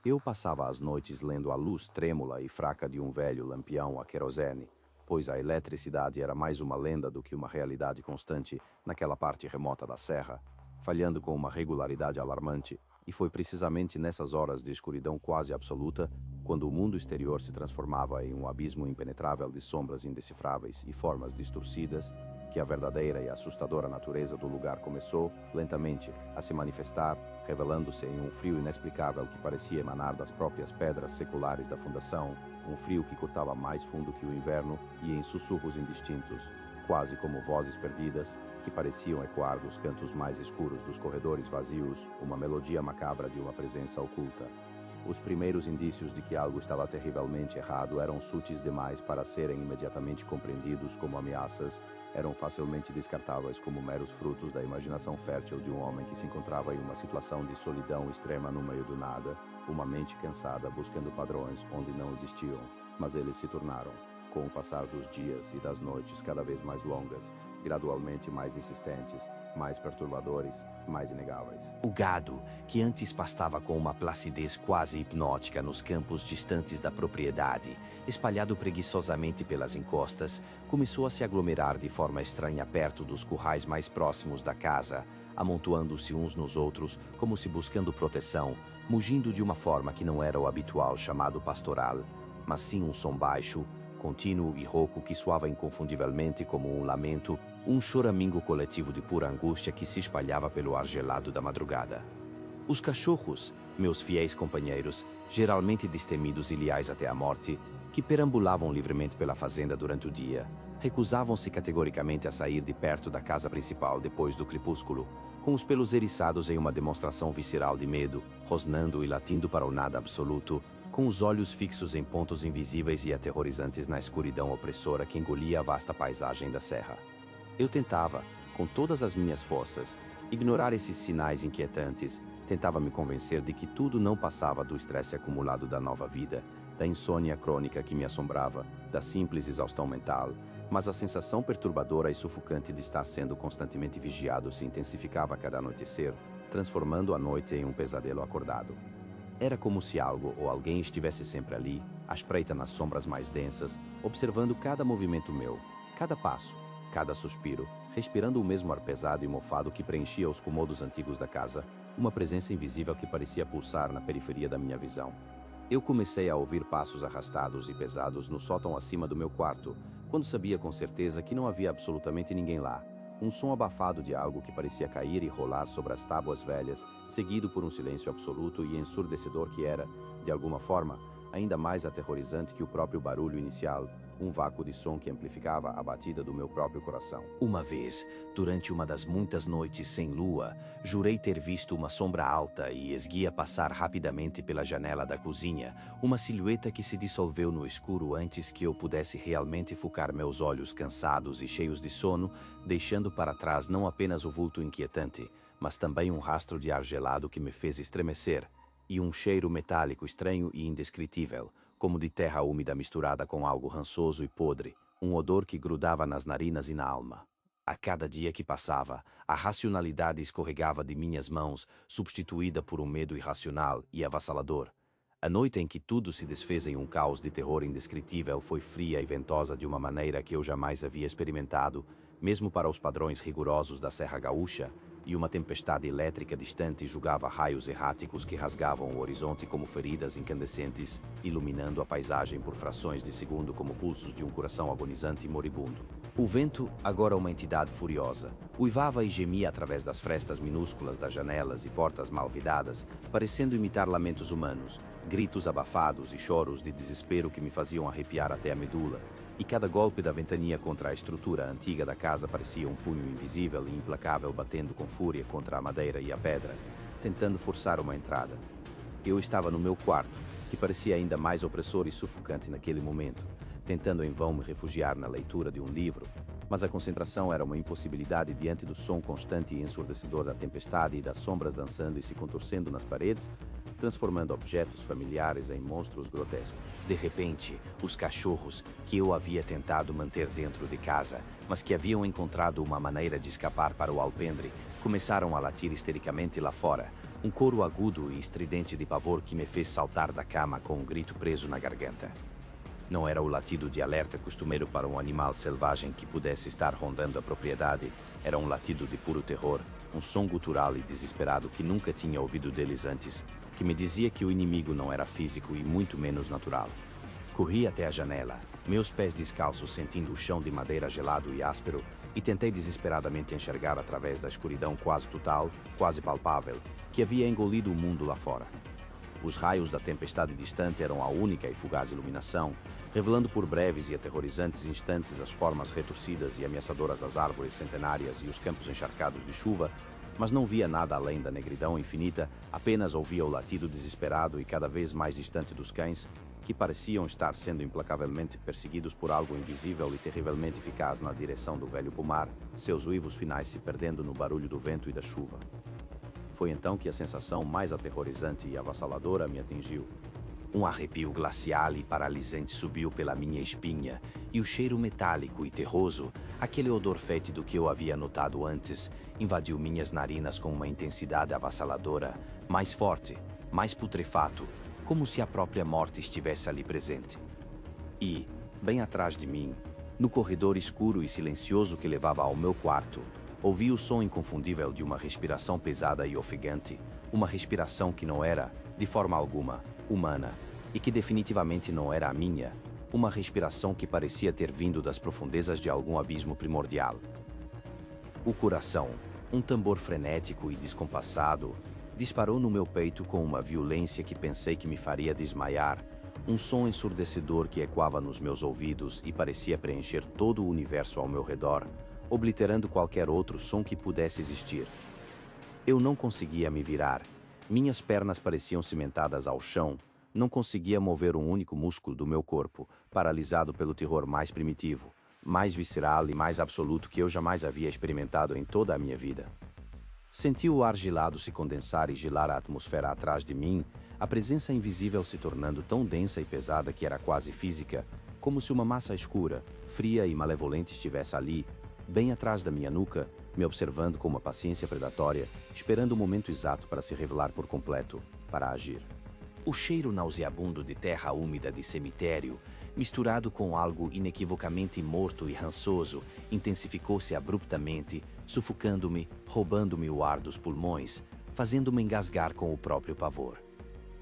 Eu passava as noites lendo a luz trêmula e fraca de um velho lampião a querosene, pois a eletricidade era mais uma lenda do que uma realidade constante naquela parte remota da serra, falhando com uma regularidade alarmante. E foi precisamente nessas horas de escuridão quase absoluta, quando o mundo exterior se transformava em um abismo impenetrável de sombras indecifráveis e formas distorcidas, que a verdadeira e assustadora natureza do lugar começou, lentamente, a se manifestar, revelando-se em um frio inexplicável que parecia emanar das próprias pedras seculares da fundação, um frio que cortava mais fundo que o inverno e em sussurros indistintos, quase como vozes perdidas, que pareciam ecoar dos cantos mais escuros dos corredores vazios, uma melodia macabra de uma presença oculta. Os primeiros indícios de que algo estava terrivelmente errado eram sutis demais para serem imediatamente compreendidos como ameaças, eram facilmente descartáveis como meros frutos da imaginação fértil de um homem que se encontrava em uma situação de solidão extrema no meio do nada, uma mente cansada buscando padrões onde não existiam, mas eles se tornaram, com o passar dos dias e das noites cada vez mais longas, gradualmente mais insistentes, mais perturbadores, mais inegáveis. O gado, que antes pastava com uma placidez quase hipnótica nos campos distantes da propriedade, espalhado preguiçosamente pelas encostas, começou a se aglomerar de forma estranha perto dos currais mais próximos da casa, amontoando-se uns nos outros como se buscando proteção, mugindo de uma forma que não era o habitual chamado pastoral, mas sim um som baixo, contínuo e rouco que soava inconfundivelmente como um lamento, um choramingo coletivo de pura angústia que se espalhava pelo ar gelado da madrugada. Os cachorros, meus fiéis companheiros, geralmente destemidos e leais até a morte, que perambulavam livremente pela fazenda durante o dia, recusavam-se categoricamente a sair de perto da casa principal depois do crepúsculo, com os pelos eriçados em uma demonstração visceral de medo, rosnando e latindo para o nada absoluto, com os olhos fixos em pontos invisíveis e aterrorizantes na escuridão opressora que engolia a vasta paisagem da serra. Eu tentava, com todas as minhas forças, ignorar esses sinais inquietantes, tentava me convencer de que tudo não passava do estresse acumulado da nova vida, da insônia crônica que me assombrava, da simples exaustão mental, mas a sensação perturbadora e sufocante de estar sendo constantemente vigiado se intensificava a cada anoitecer, transformando a noite em um pesadelo acordado. Era como se algo ou alguém estivesse sempre ali, à espreita nas sombras mais densas, observando cada movimento meu, cada passo, cada suspiro, respirando o mesmo ar pesado e mofado que preenchia os cômodos antigos da casa, uma presença invisível que parecia pulsar na periferia da minha visão. Eu comecei a ouvir passos arrastados e pesados no sótão acima do meu quarto, quando sabia com certeza que não havia absolutamente ninguém lá. Um som abafado de algo que parecia cair e rolar sobre as tábuas velhas, seguido por um silêncio absoluto e ensurdecedor que era, de alguma forma, ainda mais aterrorizante que o próprio barulho inicial, um vácuo de som que amplificava a batida do meu próprio coração. Uma vez, durante uma das muitas noites sem lua, jurei ter visto uma sombra alta e esguia passar rapidamente pela janela da cozinha, uma silhueta que se dissolveu no escuro antes que eu pudesse realmente focar meus olhos cansados e cheios de sono, deixando para trás não apenas o vulto inquietante, mas também um rastro de ar gelado que me fez estremecer, e um cheiro metálico estranho e indescritível, como de terra úmida misturada com algo rançoso e podre, um odor que grudava nas narinas e na alma. A cada dia que passava, a racionalidade escorregava de minhas mãos, substituída por um medo irracional e avassalador. A noite em que tudo se desfez em um caos de terror indescritível foi fria e ventosa de uma maneira que eu jamais havia experimentado, mesmo para os padrões rigorosos da Serra Gaúcha, e uma tempestade elétrica distante julgava raios erráticos que rasgavam o horizonte como feridas incandescentes, iluminando a paisagem por frações de segundo como pulsos de um coração agonizante e moribundo. O vento, agora uma entidade furiosa, uivava e gemia através das frestas minúsculas das janelas e portas mal vidadas, parecendo imitar lamentos humanos, gritos abafados e choros de desespero que me faziam arrepiar até a medula, e cada golpe da ventania contra a estrutura antiga da casa parecia um punho invisível e implacável batendo com fúria contra a madeira e a pedra, tentando forçar uma entrada. Eu estava no meu quarto, que parecia ainda mais opressor e sufocante naquele momento, tentando em vão me refugiar na leitura de um livro, mas a concentração era uma impossibilidade diante do som constante e ensurdecedor da tempestade e das sombras dançando e se contorcendo nas paredes, transformando objetos familiares em monstros grotescos. De repente, os cachorros, que eu havia tentado manter dentro de casa, mas que haviam encontrado uma maneira de escapar para o alpendre, começaram a latir histericamente lá fora, um coro agudo e estridente de pavor que me fez saltar da cama com um grito preso na garganta. Não era o latido de alerta costumeiro para um animal selvagem que pudesse estar rondando a propriedade, era um latido de puro terror, um som gutural e desesperado que nunca tinha ouvido deles antes, que me dizia que o inimigo não era físico e muito menos natural. Corri até a janela, meus pés descalços sentindo o chão de madeira gelado e áspero, e tentei desesperadamente enxergar através da escuridão quase total, quase palpável, que havia engolido o mundo lá fora. Os raios da tempestade distante eram a única e fugaz iluminação, revelando por breves e aterrorizantes instantes as formas retorcidas e ameaçadoras das árvores centenárias e os campos encharcados de chuva, mas não via nada além da negridão infinita, apenas ouvia o latido desesperado e cada vez mais distante dos cães, que pareciam estar sendo implacavelmente perseguidos por algo invisível e terrivelmente eficaz na direção do velho pomar, seus uivos finais se perdendo no barulho do vento e da chuva. Foi então que a sensação mais aterrorizante e avassaladora me atingiu. Um arrepio glacial e paralisante subiu pela minha espinha, e o cheiro metálico e terroso, aquele odor fétido que eu havia notado antes, invadiu minhas narinas com uma intensidade avassaladora, mais forte, mais putrefato, como se a própria morte estivesse ali presente. E, bem atrás de mim, no corredor escuro e silencioso que levava ao meu quarto, ouvi o som inconfundível de uma respiração pesada e ofegante, uma respiração que não era, de forma alguma, humana, e que definitivamente não era a minha, uma respiração que parecia ter vindo das profundezas de algum abismo primordial. O coração, um tambor frenético e descompassado, disparou no meu peito com uma violência que pensei que me faria desmaiar, um som ensurdecedor que ecoava nos meus ouvidos e parecia preencher todo o universo ao meu redor, obliterando qualquer outro som que pudesse existir. Eu não conseguia me virar, minhas pernas pareciam cimentadas ao chão, não conseguia mover um único músculo do meu corpo, paralisado pelo terror mais primitivo, mais visceral e mais absoluto que eu jamais havia experimentado em toda a minha vida. Senti o ar gelado se condensar e gelar a atmosfera atrás de mim, a presença invisível se tornando tão densa e pesada que era quase física, como se uma massa escura, fria e malevolente estivesse ali, bem atrás da minha nuca, me observando com uma paciência predatória, esperando o momento exato para se revelar por completo, para agir. O cheiro nauseabundo de terra úmida de cemitério, misturado com algo inequivocamente morto e rançoso, intensificou-se abruptamente, sufocando-me, roubando-me o ar dos pulmões, fazendo-me engasgar com o próprio pavor.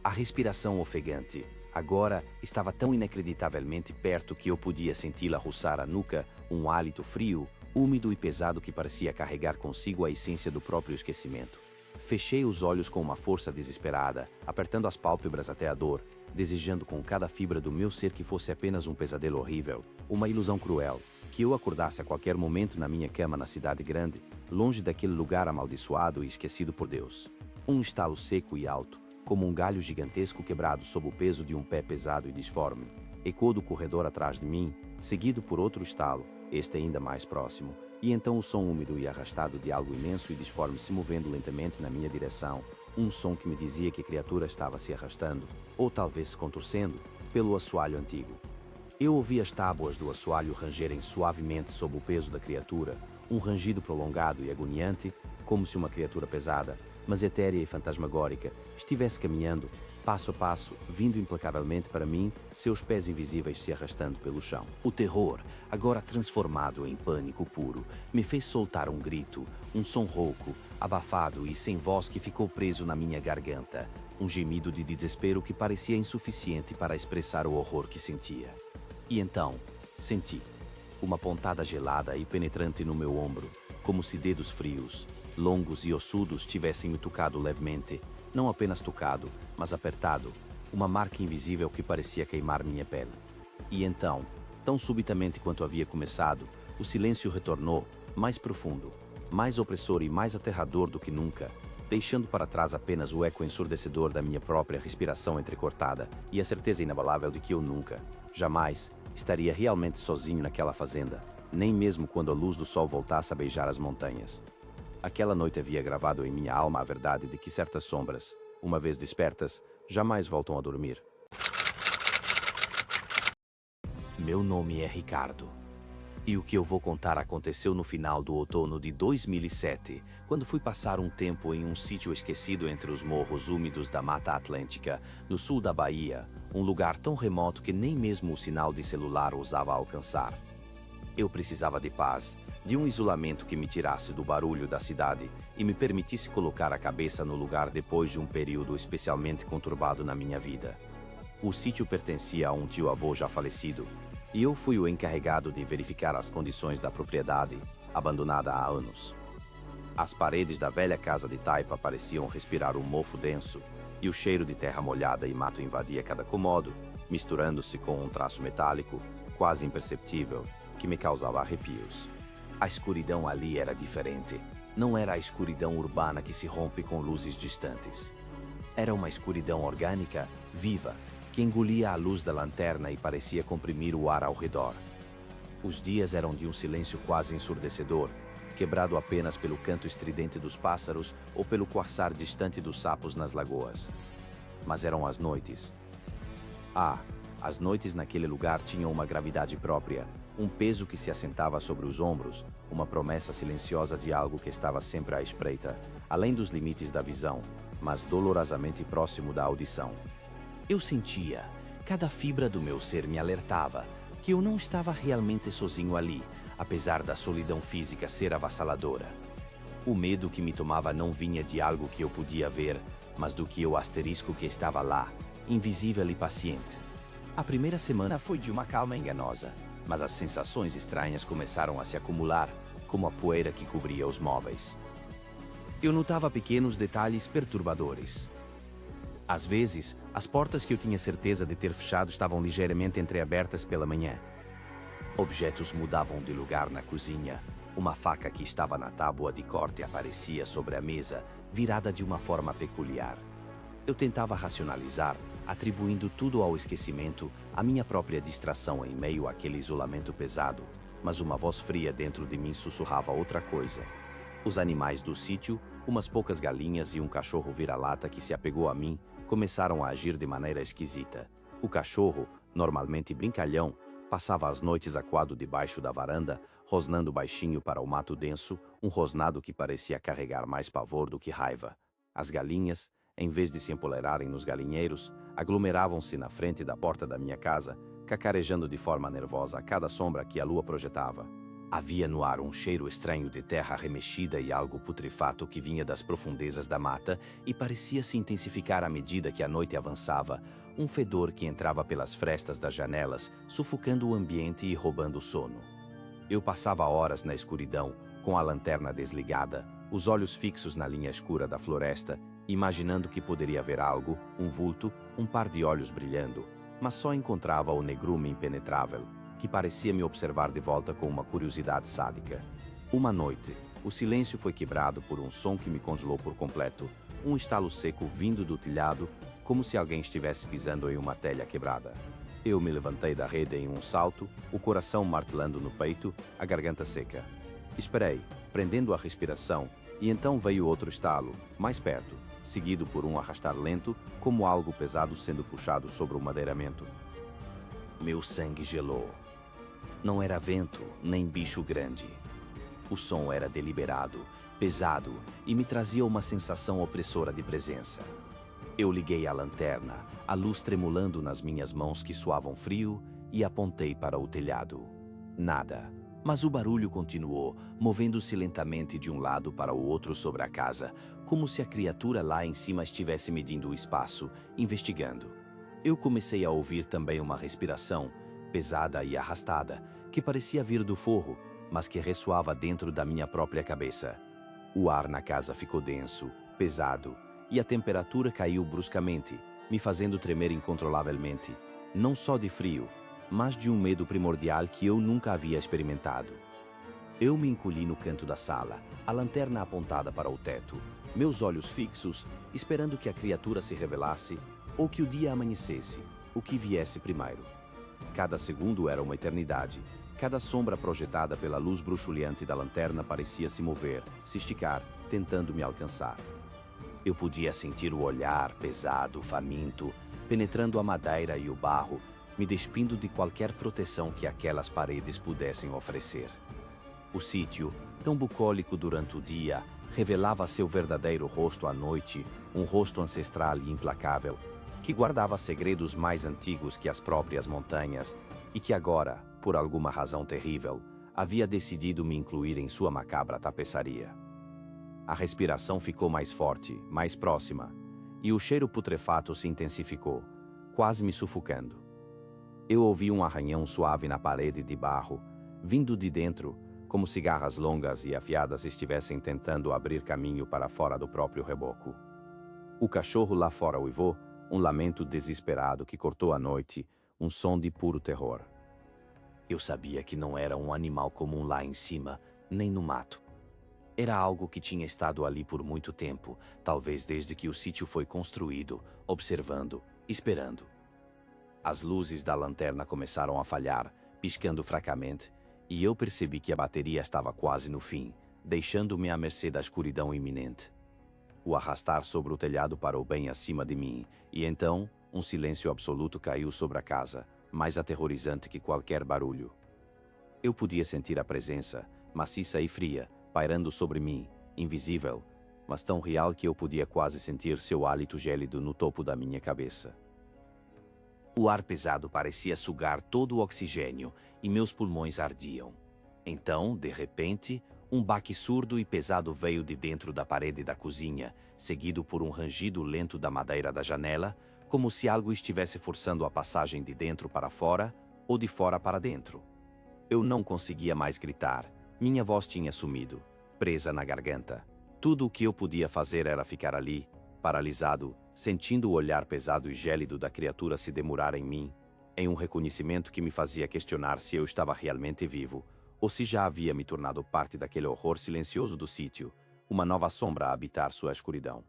A respiração ofegante, agora, estava tão inacreditavelmente perto que eu podia senti-la roçar a nuca, um hálito frio, úmido e pesado que parecia carregar consigo a essência do próprio esquecimento. Fechei os olhos com uma força desesperada, apertando as pálpebras até a dor, desejando com cada fibra do meu ser que fosse apenas um pesadelo horrível, uma ilusão cruel, que eu acordasse a qualquer momento na minha cama na cidade grande, longe daquele lugar amaldiçoado e esquecido por Deus. Um estalo seco e alto, como um galho gigantesco quebrado sob o peso de um pé pesado e disforme, ecoou do corredor atrás de mim, seguido por outro estalo, este ainda mais próximo, e então o som úmido e arrastado de algo imenso e disforme se movendo lentamente na minha direção, um som que me dizia que a criatura estava se arrastando, ou talvez se contorcendo, pelo assoalho antigo. Eu ouvi as tábuas do assoalho rangerem suavemente sob o peso da criatura, um rangido prolongado e agoniante, como se uma criatura pesada, mas etérea e fantasmagórica, estivesse caminhando, passo a passo, vindo implacavelmente para mim, seus pés invisíveis se arrastando pelo chão. O terror, agora transformado em pânico puro, me fez soltar um grito, um som rouco, abafado e sem voz que ficou preso na minha garganta, um gemido de desespero que parecia insuficiente para expressar o horror que sentia. E então, senti uma pontada gelada e penetrante no meu ombro, como se dedos frios, longos e ossudos tivessem me tocado levemente, não apenas tocado, mas apertado, uma marca invisível que parecia queimar minha pele. E então, tão subitamente quanto havia começado, o silêncio retornou, mais profundo, mais opressor e mais aterrador do que nunca, deixando para trás apenas o eco ensurdecedor da minha própria respiração entrecortada e a certeza inabalável de que eu nunca, jamais, estaria realmente sozinho naquela fazenda, nem mesmo quando a luz do sol voltasse a beijar as montanhas. Aquela noite havia gravado em minha alma a verdade de que certas sombras, uma vez despertas, jamais voltam a dormir. Meu nome é Ricardo. E o que eu vou contar aconteceu no final do outono de 2007, quando fui passar um tempo em um sítio esquecido entre os morros úmidos da Mata Atlântica, no sul da Bahia, um lugar tão remoto que nem mesmo o sinal de celular ousava alcançar. Eu precisava de paz, de um isolamento que me tirasse do barulho da cidade e me permitisse colocar a cabeça no lugar depois de um período especialmente conturbado na minha vida. O sítio pertencia a um tio-avô já falecido, e eu fui o encarregado de verificar as condições da propriedade, abandonada há anos. As paredes da velha casa de taipa pareciam respirar um mofo denso, e o cheiro de terra molhada e mato invadia cada cômodo, misturando-se com um traço metálico, quase imperceptível, que me causava arrepios. A escuridão ali era diferente. Não era a escuridão urbana que se rompe com luzes distantes. Era uma escuridão orgânica, viva, que engolia a luz da lanterna e parecia comprimir o ar ao redor. Os dias eram de um silêncio quase ensurdecedor, quebrado apenas pelo canto estridente dos pássaros ou pelo coaçar distante dos sapos nas lagoas. Mas eram as noites. As noites naquele lugar tinham uma gravidade própria, um peso que se assentava sobre os ombros, uma promessa silenciosa de algo que estava sempre à espreita, além dos limites da visão, mas dolorosamente próximo da audição. Eu sentia, cada fibra do meu ser me alertava, que eu não estava realmente sozinho ali, apesar da solidão física ser avassaladora. O medo que me tomava não vinha de algo que eu podia ver, mas do que o asterisco que estava lá, invisível e paciente. A primeira semana foi de uma calma enganosa, mas as sensações estranhas começaram a se acumular, como a poeira que cobria os móveis. Eu notava pequenos detalhes perturbadores. Às vezes, as portas que eu tinha certeza de ter fechado estavam ligeiramente entreabertas pela manhã. Objetos mudavam de lugar na cozinha. Uma faca que estava na tábua de corte aparecia sobre a mesa, virada de uma forma peculiar. Eu tentava racionalizar, atribuindo tudo ao esquecimento, à minha própria distração em meio àquele isolamento pesado, mas uma voz fria dentro de mim sussurrava outra coisa. Os animais do sítio, umas poucas galinhas e um cachorro vira-lata que se apegou a mim, começaram a agir de maneira esquisita. O cachorro, normalmente brincalhão, passava as noites acuado debaixo da varanda, rosnando baixinho para o mato denso, um rosnado que parecia carregar mais pavor do que raiva. As galinhas, em vez de se empolerarem nos galinheiros, aglomeravam-se na frente da porta da minha casa, cacarejando de forma nervosa a cada sombra que a lua projetava. Havia no ar um cheiro estranho de terra remexida e algo putrefato que vinha das profundezas da mata e parecia se intensificar à medida que a noite avançava, um fedor que entrava pelas frestas das janelas, sufocando o ambiente e roubando o sono. Eu passava horas na escuridão, com a lanterna desligada, os olhos fixos na linha escura da floresta, imaginando que poderia haver algo, um vulto, um par de olhos brilhando, mas só encontrava o negrume impenetrável, que parecia me observar de volta com uma curiosidade sádica. Uma noite, o silêncio foi quebrado por um som que me congelou por completo, um estalo seco vindo do telhado, como se alguém estivesse pisando em uma telha quebrada. Eu me levantei da rede em um salto, o coração martelando no peito, a garganta seca. Esperei, prendendo a respiração, e então veio outro estalo, mais perto, seguido por um arrastar lento, como algo pesado sendo puxado sobre o madeiramento. Meu sangue gelou. Não era vento, nem bicho grande. O som era deliberado, pesado, e me trazia uma sensação opressora de presença. Eu liguei a lanterna, a luz tremulando nas minhas mãos que suavam frio, e apontei para o telhado. Nada. Mas o barulho continuou, movendo-se lentamente de um lado para o outro sobre a casa, como se a criatura lá em cima estivesse medindo o espaço, investigando. Eu comecei a ouvir também uma respiração, pesada e arrastada, que parecia vir do forro, mas que ressoava dentro da minha própria cabeça. O ar na casa ficou denso, pesado, e a temperatura caiu bruscamente, me fazendo tremer incontrolavelmente, não só de frio, mas de um medo primordial que eu nunca havia experimentado. Eu me encolhi no canto da sala, a lanterna apontada para o teto, meus olhos fixos, esperando que a criatura se revelasse ou que o dia amanhecesse, o que viesse primeiro. Cada segundo era uma eternidade. Cada sombra projetada pela luz bruxuleante da lanterna parecia se mover, se esticar, tentando me alcançar. Eu podia sentir o olhar pesado, faminto, penetrando a madeira e o barro, me despindo de qualquer proteção que aquelas paredes pudessem oferecer. O sítio, tão bucólico durante o dia, revelava seu verdadeiro rosto à noite, um rosto ancestral e implacável, que guardava segredos mais antigos que as próprias montanhas e que agora, por alguma razão terrível, havia decidido me incluir em sua macabra tapeçaria. A respiração ficou mais forte, mais próxima, e o cheiro putrefato se intensificou, quase me sufocando. Eu ouvi um arranhão suave na parede de barro, vindo de dentro, como se garras longas e afiadas estivessem tentando abrir caminho para fora do próprio reboco. O cachorro lá fora uivou, um lamento desesperado que cortou a noite, um som de puro terror. Eu sabia que não era um animal comum lá em cima, nem no mato. Era algo que tinha estado ali por muito tempo, talvez desde que o sítio foi construído, observando, esperando. As luzes da lanterna começaram a falhar, piscando fracamente, e eu percebi que a bateria estava quase no fim, deixando-me à mercê da escuridão iminente. O arrastar sobre o telhado parou bem acima de mim, e então um silêncio absoluto caiu sobre a casa, mais aterrorizante que qualquer barulho. Eu podia sentir a presença, maciça e fria, pairando sobre mim, invisível, mas tão real que eu podia quase sentir seu hálito gélido no topo da minha cabeça. O ar pesado parecia sugar todo o oxigênio e meus pulmões ardiam. Então, de repente, um baque surdo e pesado veio de dentro da parede da cozinha, seguido por um rangido lento da madeira da janela, como se algo estivesse forçando a passagem de dentro para fora ou de fora para dentro. Eu não conseguia mais gritar. Minha voz tinha sumido, presa na garganta. Tudo o que eu podia fazer era ficar ali, paralisado, sentindo o olhar pesado e gélido da criatura se demorar em mim, em um reconhecimento que me fazia questionar se eu estava realmente vivo, ou se já havia me tornado parte daquele horror silencioso do sítio, uma nova sombra a habitar sua escuridão.